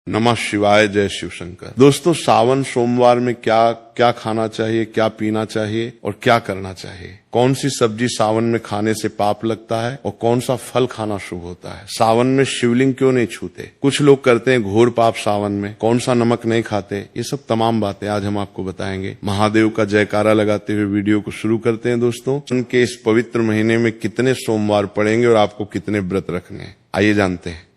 नमः शिवाय, जय शिव शंकर। दोस्तों, सावन सोमवार में क्या क्या खाना चाहिए, क्या पीना चाहिए और क्या करना चाहिए, कौन सी सब्जी सावन में खाने से पाप लगता है और कौन सा फल खाना शुभ होता है, सावन में शिवलिंग क्यों नहीं छूते, कुछ लोग करते हैं घोर पाप सावन में, कौन सा नमक नहीं खाते, ये सब तमाम बातें आज हम आपको बताएंगे। महादेव का जयकारा लगाते हुए वीडियो को शुरू करते हैं। दोस्तों, उनके इस पवित्र महीने में कितने सोमवार पड़ेंगे और आपको कितने व्रत रखने हैं, आइए जानते हैं।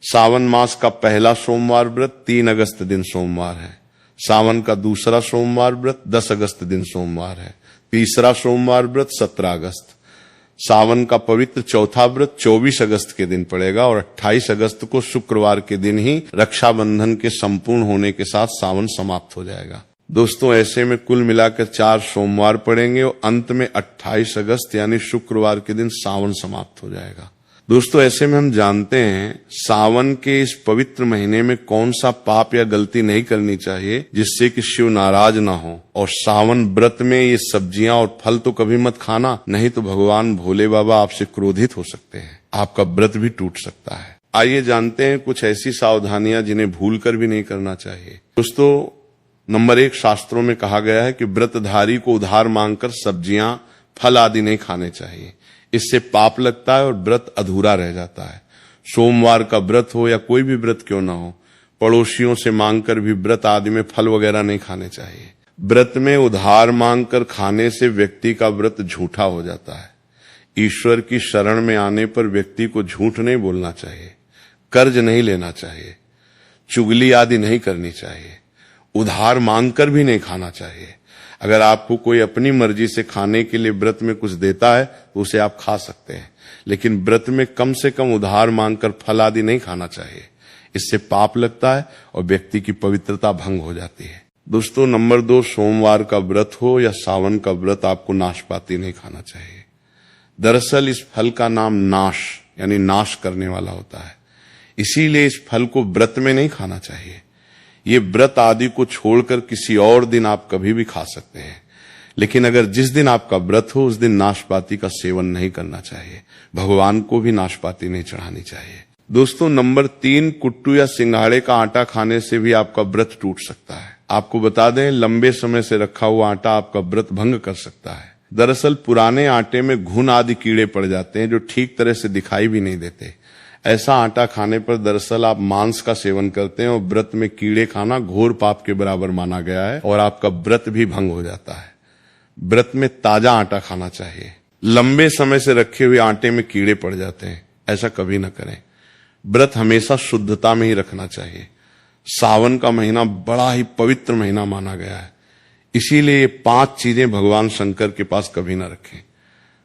सावन मास का पहला सोमवार व्रत 3 अगस्त दिन सोमवार है। सावन का दूसरा सोमवार व्रत 10 अगस्त दिन सोमवार है। तीसरा सोमवार व्रत 17 अगस्त। सावन का पवित्र चौथा व्रत 24 अगस्त के दिन पड़ेगा और 28 अगस्त को शुक्रवार के दिन ही रक्षाबंधन के संपूर्ण होने के साथ सावन समाप्त हो जाएगा। दोस्तों, ऐसे में कुल मिलाकर 4 सोमवार पड़ेंगे और अंत में 28 अगस्त यानी शुक्रवार के दिन सावन समाप्त हो जाएगा। दोस्तों, ऐसे में हम जानते हैं सावन के इस पवित्र महीने में कौन सा पाप या गलती नहीं करनी चाहिए जिससे कि शिव नाराज ना हो। और सावन व्रत में ये सब्जियां और फल तो कभी मत खाना, नहीं तो भगवान भोले बाबा आपसे क्रोधित हो सकते हैं, आपका व्रत भी टूट सकता है। आइए जानते हैं कुछ ऐसी सावधानियां जिन्हें भूल कर भी नहीं करना चाहिए। दोस्तों, नंबर 1, शास्त्रों में कहा गया है कि व्रतधारी को उधार मांगकर सब्जियां फल आदि नहीं खाने चाहिए, इससे पाप लगता है और व्रत अधूरा रह जाता है। सोमवार का व्रत हो या कोई भी व्रत क्यों ना हो, पड़ोसियों से मांगकर भी व्रत आदि में फल वगैरह नहीं खाने चाहिए। व्रत में उधार मांगकर खाने से व्यक्ति का व्रत झूठा हो जाता है। ईश्वर की शरण में आने पर व्यक्ति को झूठ नहीं बोलना चाहिए, कर्ज नहीं लेना चाहिए, चुगली आदि नहीं करनी चाहिए, उधार मांगकर भी नहीं खाना चाहिए। अगर आपको कोई अपनी मर्जी से खाने के लिए व्रत में कुछ देता है तो उसे आप खा सकते हैं, लेकिन व्रत में कम से कम उधार मांगकर फल आदि नहीं खाना चाहिए, इससे पाप लगता है और व्यक्ति की पवित्रता भंग हो जाती है। दोस्तों, नंबर 2, सोमवार का व्रत हो या सावन का व्रत, आपको नाशपाती नहीं खाना चाहिए। दरअसल इस फल का नाम नाश यानी नाश करने वाला होता है, इसीलिए इस फल को व्रत में नहीं खाना चाहिए। ये व्रत आदि को छोड़कर किसी और दिन आप कभी भी खा सकते हैं, लेकिन अगर जिस दिन आपका व्रत हो उस दिन नाशपाती का सेवन नहीं करना चाहिए, भगवान को भी नाशपाती नहीं चढ़ानी चाहिए। दोस्तों, नंबर 3, कुट्टू या सिंघाड़े का आटा खाने से भी आपका व्रत टूट सकता है। आपको बता दें, लंबे समय से रखा हुआ आटा आपका व्रत भंग कर सकता है। दरअसल पुराने आटे में घुन आदि कीड़े पड़ जाते हैं जो ठीक तरह से दिखाई भी नहीं देते। ऐसा आटा खाने पर दरअसल आप मांस का सेवन करते हैं और व्रत में कीड़े खाना घोर पाप के बराबर माना गया है और आपका व्रत भी भंग हो जाता है। व्रत में ताजा आटा खाना चाहिए। लंबे समय से रखे हुए आटे में कीड़े पड़ जाते हैं, ऐसा कभी न करें। व्रत हमेशा शुद्धता में ही रखना चाहिए। सावन का महीना बड़ा ही पवित्र महीना माना गया है, इसीलिए ये 5 चीजें भगवान शंकर के पास कभी न रखें।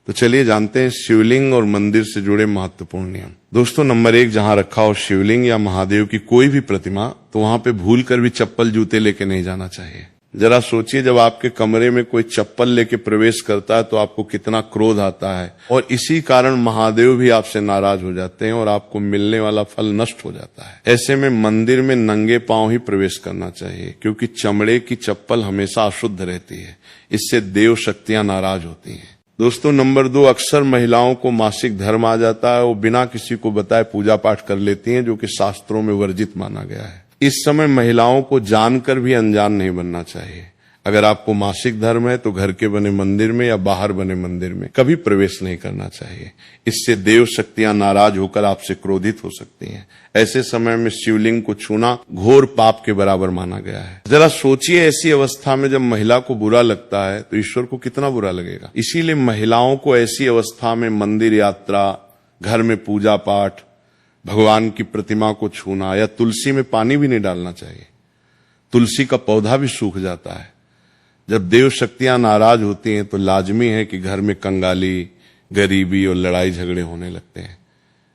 तो चलिए जानते हैं शिवलिंग और मंदिर से जुड़े महत्वपूर्ण नियम। दोस्तों, नंबर 1, जहां रखा हो शिवलिंग या महादेव की कोई भी प्रतिमा, तो वहां पे भूल कर भी चप्पल जूते लेके नहीं जाना चाहिए। जरा सोचिए, जब आपके कमरे में कोई चप्पल लेके प्रवेश करता है तो आपको कितना क्रोध आता है, और इसी कारण महादेव भी आपसे नाराज हो जाते हैं और आपको मिलने वाला फल नष्ट हो जाता है। ऐसे में मंदिर में नंगे पांव ही प्रवेश करना चाहिए, क्योंकि चमड़े की चप्पल हमेशा अशुद्ध रहती है, इससे देव शक्तियां नाराज होती हैं। दोस्तों, नंबर 2, अक्सर महिलाओं को मासिक धर्म आ जाता है, वो बिना किसी को बताए पूजा पाठ कर लेती हैं, जो कि शास्त्रों में वर्जित माना गया है। इस समय महिलाओं को जानकर भी अनजान नहीं बनना चाहिए। अगर आपको मासिक धर्म है तो घर के बने मंदिर में या बाहर बने मंदिर में कभी प्रवेश नहीं करना चाहिए, इससे देव शक्तियां नाराज होकर आपसे क्रोधित हो सकती हैं। ऐसे समय में शिवलिंग को छूना घोर पाप के बराबर माना गया है। जरा सोचिए, ऐसी अवस्था में जब महिला को बुरा लगता है तो ईश्वर को कितना बुरा लगेगा। इसीलिए महिलाओं को ऐसी अवस्था में मंदिर यात्रा, घर में पूजा पाठ, भगवान की प्रतिमा को छूना या तुलसी में पानी भी नहीं डालना चाहिए। तुलसी का पौधा भी सूख जाता है। जब देव शक्तियां नाराज होती हैं तो लाजमी है कि घर में कंगाली, गरीबी और लड़ाई झगड़े होने लगते हैं,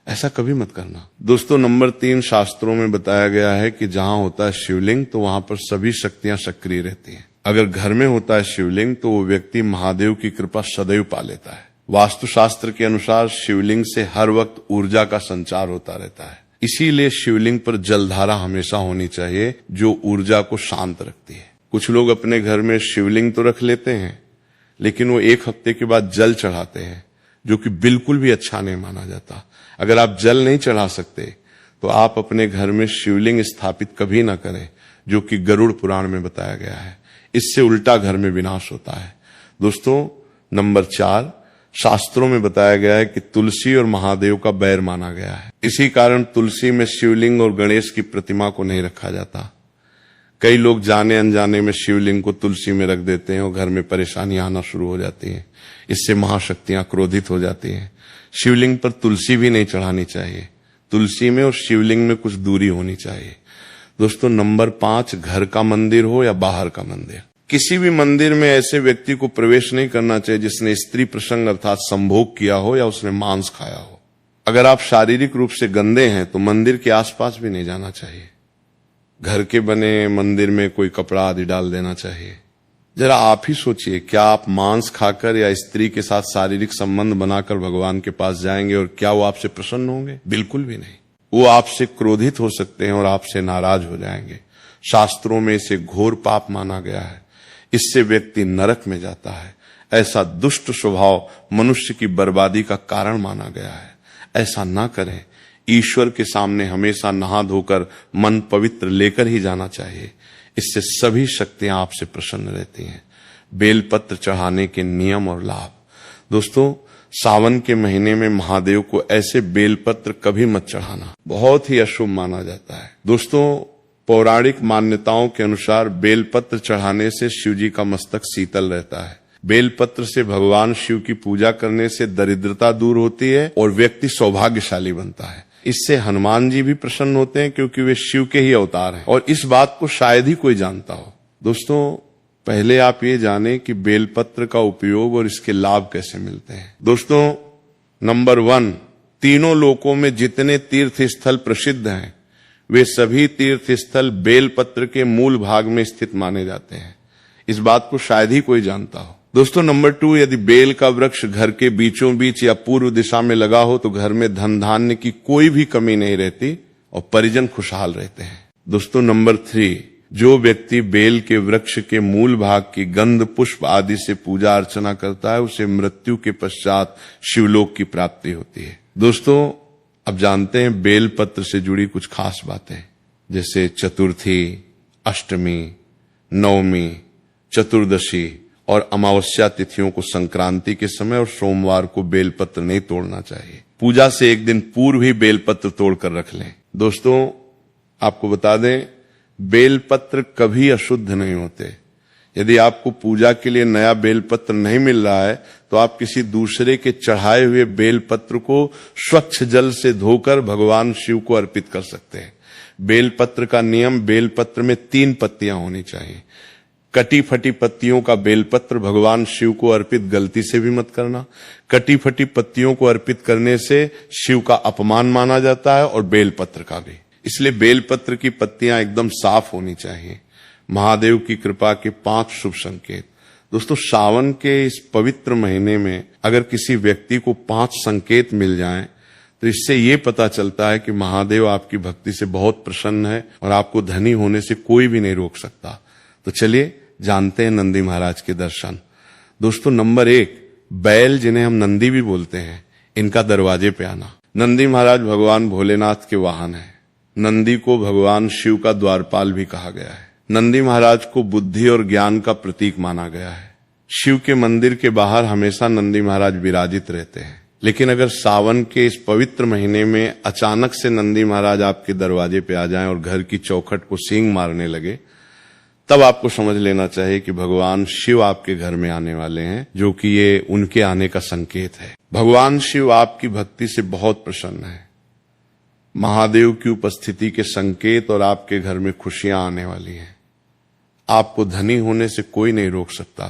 ऐसा कभी मत करना। दोस्तों, नंबर 3, शास्त्रों में बताया गया है कि जहां होता है शिवलिंग तो वहां पर सभी शक्तियां सक्रिय रहती हैं। अगर घर में होता है शिवलिंग तो वो व्यक्ति महादेव की कृपा सदैव पा लेता है। वास्तुशास्त्र के अनुसार शिवलिंग से हर वक्त ऊर्जा का संचार होता रहता है, इसीलिए शिवलिंग पर जलधारा हमेशा होनी चाहिए जो ऊर्जा को शांत रखती है। कुछ लोग अपने घर में शिवलिंग तो रख लेते हैं, लेकिन वो 1 हफ्ते के बाद जल चढ़ाते हैं, जो कि बिल्कुल भी अच्छा नहीं माना जाता। अगर आप जल नहीं चढ़ा सकते तो आप अपने घर में शिवलिंग स्थापित कभी ना करें, जो कि गरुड़ पुराण में बताया गया है। इससे उल्टा घर में विनाश होता है। दोस्तों, नंबर 4, शास्त्रों में बताया गया है कि तुलसी और महादेव का बैर माना गया है। इसी कारण तुलसी में शिवलिंग और गणेश की प्रतिमा को नहीं रखा जाता। कई लोग जाने अनजाने में शिवलिंग को तुलसी में रख देते हैं और घर में परेशानियां आना शुरू हो जाती हैं। इससे महाशक्तियां क्रोधित हो जाती हैं। शिवलिंग पर तुलसी भी नहीं चढ़ानी चाहिए। तुलसी में और शिवलिंग में कुछ दूरी होनी चाहिए। दोस्तों, नंबर 5, घर का मंदिर हो या बाहर का मंदिर, किसी भी मंदिर में ऐसे व्यक्ति को प्रवेश नहीं करना चाहिए जिसने स्त्री प्रसंग अर्थात संभोग किया हो या उसने मांस खाया हो। अगर आप शारीरिक रूप से गंदे हैं तो मंदिर के आसपास भी नहीं जाना चाहिए। घर के बने मंदिर में कोई कपड़ा आदि डाल देना चाहिए। जरा आप ही सोचिए, क्या आप मांस खाकर या स्त्री के साथ शारीरिक संबंध बनाकर भगवान के पास जाएंगे और क्या वो आपसे प्रसन्न होंगे? बिल्कुल भी नहीं। वो आपसे क्रोधित हो सकते हैं और आपसे नाराज हो जाएंगे। शास्त्रों में इसे घोर पाप माना गया है। इससे व्यक्ति नरक में जाता है। ऐसा दुष्ट स्वभाव मनुष्य की बर्बादी का कारण माना गया है। ऐसा ना करें। ईश्वर के सामने हमेशा नहा धोकर मन पवित्र लेकर ही जाना चाहिए। इससे सभी शक्तियां आपसे प्रसन्न रहती हैं। बेलपत्र चढ़ाने के नियम और लाभ। दोस्तों, सावन के महीने में महादेव को ऐसे बेलपत्र कभी मत चढ़ाना, बहुत ही अशुभ माना जाता है। दोस्तों, पौराणिक मान्यताओं के अनुसार बेलपत्र चढ़ाने से शिव जी का मस्तक शीतल रहता है। बेलपत्र से भगवान शिव की पूजा करने से दरिद्रता दूर होती है और व्यक्ति सौभाग्यशाली बनता है। इससे हनुमान जी भी प्रसन्न होते हैं क्योंकि वे शिव के ही अवतार हैं और इस बात को शायद ही कोई जानता हो। दोस्तों, पहले आप ये जानें कि बेलपत्र का उपयोग और इसके लाभ कैसे मिलते हैं। दोस्तों, नंबर 1, तीनों लोकों में जितने तीर्थ स्थल प्रसिद्ध हैं वे सभी तीर्थ स्थल बेलपत्र के मूल भाग में स्थित माने जाते हैं। इस बात को शायद ही कोई जानता हो। दोस्तों, नंबर 2, यदि बेल का वृक्ष घर के बीचों बीच या पूर्व दिशा में लगा हो तो घर में धन धान्य की कोई भी कमी नहीं रहती और परिजन खुशहाल रहते हैं। दोस्तों, नंबर 3, जो व्यक्ति बेल के वृक्ष के मूल भाग की गंध पुष्प आदि से पूजा अर्चना करता है उसे मृत्यु के पश्चात शिवलोक की प्राप्ति होती है। दोस्तों, अब जानते हैं बेल पत्र से जुड़ी कुछ खास बातें, जैसे चतुर्थी, अष्टमी, नवमी, चतुर्दशी और अमावस्या तिथियों को संक्रांति के समय और सोमवार को बेलपत्र नहीं तोड़ना चाहिए। पूजा से एक दिन पूर्व ही बेलपत्र तोड़कर रख लें। दोस्तों, आपको बता दें, बेलपत्र कभी अशुद्ध नहीं होते। यदि आपको पूजा के लिए नया बेलपत्र नहीं मिल रहा है तो आप किसी दूसरे के चढ़ाए हुए बेलपत्र को स्वच्छ जल से धोकर भगवान शिव को अर्पित कर सकते हैं। बेलपत्र का नियम, बेलपत्र में 3 पत्तियां होनी चाहिए। कटी फटी पत्तियों का बेलपत्र भगवान शिव को अर्पित गलती से भी मत करना। कटी फटी पत्तियों को अर्पित करने से शिव का अपमान माना जाता है और बेलपत्र का भी। इसलिए बेलपत्र की पत्तियां एकदम साफ होनी चाहिए। महादेव की कृपा के 5 शुभ संकेत। दोस्तों, सावन के इस पवित्र महीने में अगर किसी व्यक्ति को 5 संकेत मिल जाएं तो इससे ये पता चलता है कि महादेव आपकी भक्ति से बहुत प्रसन्न है और आपको धनी होने से कोई भी नहीं रोक सकता। तो चलिए जानते हैं नंदी महाराज के दर्शन। दोस्तों, नंबर 1, बैल, जिन्हें हम नंदी भी बोलते हैं, इनका दरवाजे पे आना। नंदी महाराज भगवान भोलेनाथ के वाहन है। नंदी को भगवान शिव का द्वारपाल भी कहा गया है। नंदी महाराज को बुद्धि और ज्ञान का प्रतीक माना गया है। शिव के मंदिर के बाहर हमेशा नंदी महाराज विराजित रहते हैं। लेकिन अगर सावन के इस पवित्र महीने में अचानक से नंदी महाराज आपके दरवाजे पे आ जाएं और घर की चौखट को सींग मारने लगे, तब आपको समझ लेना चाहिए कि भगवान शिव आपके घर में आने वाले हैं, जो कि ये उनके आने का संकेत है। भगवान शिव आपकी भक्ति से बहुत प्रसन्न है। महादेव की उपस्थिति के संकेत और आपके घर में खुशियां आने वाली हैं। आपको धनी होने से कोई नहीं रोक सकता,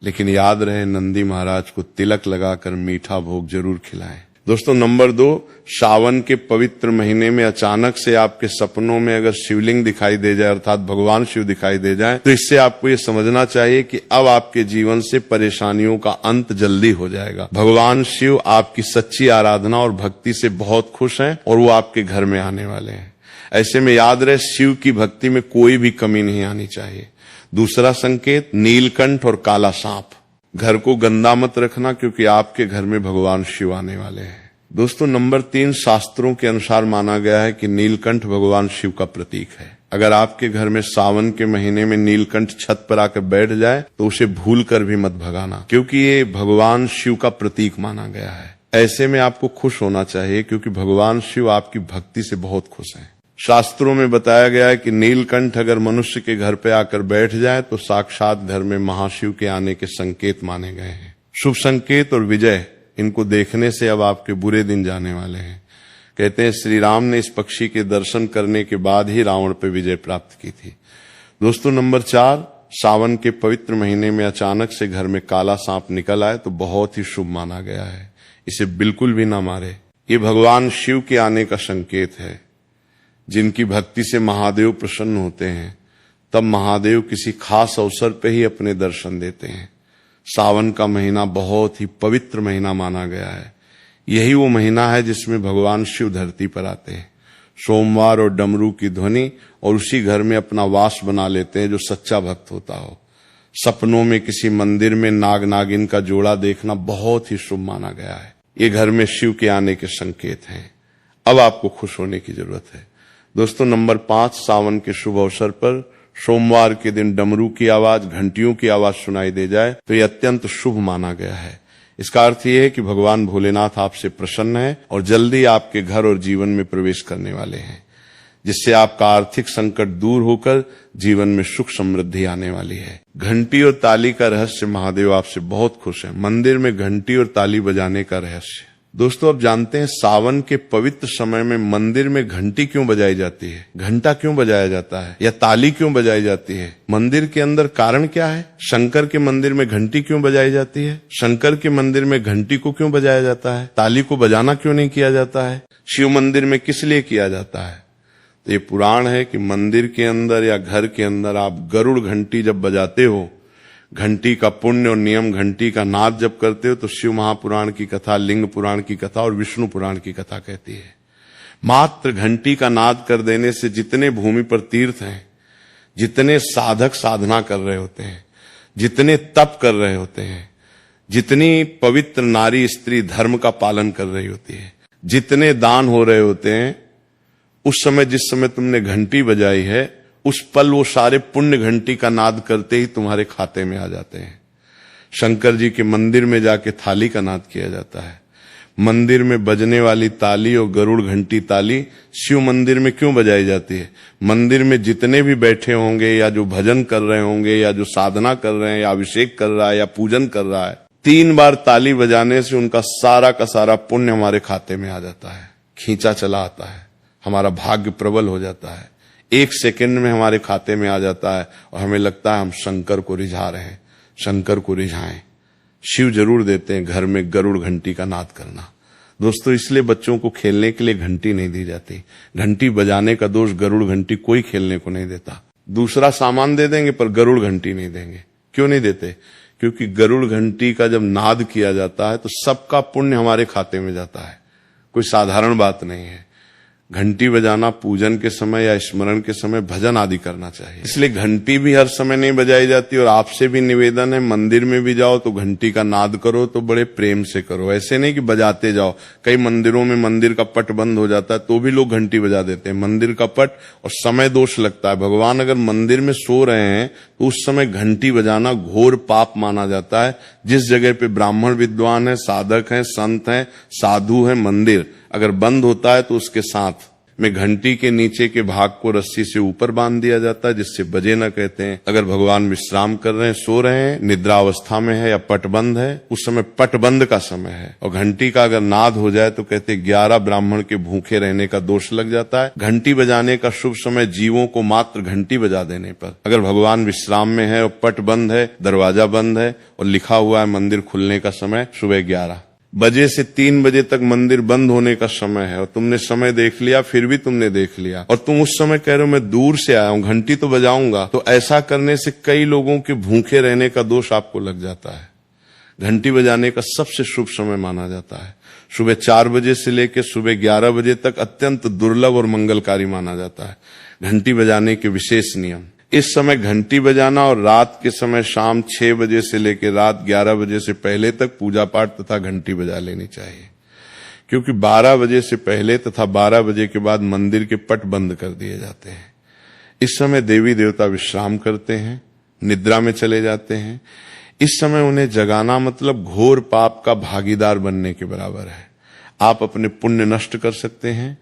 लेकिन याद रहे नंदी महाराज को तिलक लगाकर मीठा भोग जरूर खिलाएं। दोस्तों, नंबर 2, सावन के पवित्र महीने में अचानक से आपके सपनों में अगर शिवलिंग दिखाई दे जाए अर्थात भगवान शिव दिखाई दे जाए तो इससे आपको ये समझना चाहिए कि अब आपके जीवन से परेशानियों का अंत जल्दी हो जाएगा। भगवान शिव आपकी सच्ची आराधना और भक्ति से बहुत खुश हैं और वो आपके घर में आने वाले हैं। ऐसे में याद रहे, शिव की भक्ति में कोई भी कमी नहीं आनी चाहिए। दूसरा संकेत, नीलकंठ और काला सांप। घर को गंदा मत रखना क्योंकि आपके घर में भगवान शिव आने वाले हैं। दोस्तों नंबर 3, शास्त्रों के अनुसार माना गया है कि नीलकंठ भगवान शिव का प्रतीक है। अगर आपके घर में सावन के महीने में नीलकंठ छत पर आकर बैठ जाए तो उसे भूल कर भी मत भगाना, क्योंकि ये भगवान शिव का प्रतीक माना गया है। ऐसे में आपको खुश होना चाहिए, क्योंकि भगवान शिव आपकी भक्ति से बहुत खुश हैं। शास्त्रों में बताया गया है कि नीलकंठ अगर मनुष्य के घर पे आकर बैठ जाए तो साक्षात घर में महाशिव के आने के संकेत माने गए हैं। शुभ संकेत और विजय, इनको देखने से अब आपके बुरे दिन जाने वाले हैं। कहते हैं श्री राम ने इस पक्षी के दर्शन करने के बाद ही रावण पर विजय प्राप्त की थी। दोस्तों नंबर 4, सावन के पवित्र महीने में अचानक से घर में काला सांप निकल आए तो बहुत ही शुभ माना गया है। इसे बिल्कुल भी ना मारे, ये भगवान शिव के आने का संकेत है। जिनकी भक्ति से महादेव प्रसन्न होते हैं, तब महादेव किसी खास अवसर पे ही अपने दर्शन देते हैं। सावन का महीना बहुत ही पवित्र महीना माना गया है। यही वो महीना है जिसमें भगवान शिव धरती पर आते हैं। सोमवार और डमरू की ध्वनि और उसी घर में अपना वास बना लेते हैं जो सच्चा भक्त होता हो। सपनों में किसी मंदिर में नाग नागिन का जोड़ा देखना बहुत ही शुभ माना गया है। ये घर में शिव के आने के संकेत हैं। अब आपको खुश होने की जरूरत है। दोस्तों नंबर 5, सावन के शुभ अवसर पर सोमवार के दिन डमरू की आवाज, घंटियों की आवाज सुनाई दे जाए तो यह अत्यंत शुभ माना गया है। इसका अर्थ यह है कि भगवान भोलेनाथ आपसे प्रसन्न है और जल्दी आपके घर और जीवन में प्रवेश करने वाले हैं, जिससे आपका आर्थिक संकट दूर होकर जीवन में सुख समृद्धि आने वाली है। घंटी और ताली का रहस्य, महादेव आपसे बहुत खुश है। मंदिर में घंटी और ताली बजाने का रहस्य, दोस्तों अब जानते हैं सावन के पवित्र समय में मंदिर में घंटी क्यों बजाई जाती है, घंटा क्यों बजाया जाता है या ताली क्यों बजाई जाती है। मंदिर के अंदर कारण क्या है? शंकर के मंदिर में घंटी क्यों बजाई जाती है? शंकर के मंदिर में घंटी को क्यों बजाया जाता है? ताली को बजाना क्यों नहीं किया जाता है? शिव मंदिर में किस लिए किया जाता है? तो ये पुराण है कि मंदिर के अंदर या घर के अंदर आप गरुड़ घंटी जब बजाते हो, घंटी का पुण्य और नियम, घंटी का नाद जब करते हो तो शिव महापुराण की कथा, लिंग पुराण की कथा और विष्णु पुराण की कथा कहती है। मात्र घंटी का नाद कर देने से जितने भूमि पर तीर्थ हैं, जितने साधक साधना कर रहे होते हैं, जितने तप कर रहे होते हैं, जितनी पवित्र नारी स्त्री धर्म का पालन कर रही होती है, जितने दान हो रहे होते हैं, उस समय जिस समय तुमने घंटी बजाई है, उस पल वो सारे पुण्य घंटी का नाद करते ही तुम्हारे खाते में आ जाते हैं। शंकर जी के मंदिर में जाके थाली का नाद किया जाता है। मंदिर में बजने वाली ताली और गरुड़ घंटी ताली शिव मंदिर में क्यों बजाई जाती है? मंदिर में जितने भी बैठे होंगे या जो भजन कर रहे होंगे या जो साधना कर रहे हैं या अभिषेक कर रहा है या पूजन कर रहा है, 3 बार ताली बजाने से उनका सारा का सारा पुण्य हमारे खाते में आ जाता है। खींचा चला आता है, हमारा भाग्य प्रबल हो जाता है, 1 सेकंड में हमारे खाते में आ जाता है और हमें लगता है हम शंकर को रिझा रहे हैं। शंकर को रिझाएं। शिव जरूर देते हैं घर में गरुड़ घंटी का नाद करना। दोस्तों इसलिए बच्चों को खेलने के लिए घंटी नहीं दी जाती। घंटी बजाने का दोष गरुड़ घंटी कोई खेलने को नहीं देता। दूसरा सामान दे देंगे पर गरुड़ घंटी नहीं देंगे। क्यों नहीं देते? क्योंकि गरुड़ घंटी का जब नाद किया जाता है तो सबका पुण्य हमारे खाते में जाता है। कोई साधारण बात नहीं है। घंटी बजाना पूजन के समय या स्मरण के समय भजन आदि करना चाहिए। इसलिए घंटी भी हर समय नहीं बजाई जाती। और आपसे भी निवेदन है, मंदिर में भी जाओ तो घंटी का नाद करो तो बड़े प्रेम से करो, ऐसे नहीं कि बजाते जाओ। कई मंदिरों में मंदिर का पट बंद हो जाता है तो भी लोग घंटी बजा देते हैं। मंदिर का पट और समय दोष लगता है। भगवान अगर मंदिर में सो रहे हैं तो उस समय घंटी बजाना घोर पाप माना जाता है। जिस जगह पे ब्राह्मण विद्वान है, साधक हैं, संत हैं, साधु हैं, मंदिर अगर बंद होता है तो उसके साथ में घंटी के नीचे के भाग को रस्सी से ऊपर बांध दिया जाता है, जिससे बजे न कहते हैं। अगर भगवान विश्राम कर रहे हैं, सो रहे हैं, निद्रा अवस्था में है या पट बंद है, उस समय पट बंद का समय है और घंटी का अगर नाद हो जाए तो कहते 11 ब्राह्मण के भूखे रहने का दोष लग जाता है। घंटी बजाने का शुभ समय जीवों को मात्र घंटी बजा देने पर। अगर भगवान विश्राम में है और पट बंद है, दरवाजा बंद है और लिखा हुआ है मंदिर खुलने का समय सुबह 11 बजे से 3 बजे तक मंदिर बंद होने का समय है और तुमने समय देख लिया, फिर भी तुमने देख लिया और तुम उस समय कह रहे हो मैं दूर से आया हूं, घंटी तो बजाऊंगा, तो ऐसा करने से कई लोगों के भूखे रहने का दोष आपको लग जाता है। घंटी बजाने का सबसे शुभ समय माना जाता है। सुबह 4 बजे से लेकर सुबह 11 बजे तक अत्यंत दुर्लभ और मंगलकारी माना जाता है। घंटी बजाने के विशेष नियम, इस समय घंटी बजाना और रात के समय शाम 6 बजे से लेकर रात 11 बजे से पहले तक पूजा पाठ तथा घंटी बजा लेनी चाहिए, क्योंकि 12 बजे से पहले तथा 12 बजे के बाद मंदिर के पट बंद कर दिए जाते हैं। इस समय देवी देवता विश्राम करते हैं, निद्रा में चले जाते हैं। इस समय उन्हें जगाना मतलब घोर पाप का भागीदार बनने के बराबर है। आप अपने पुण्य नष्ट कर सकते हैं,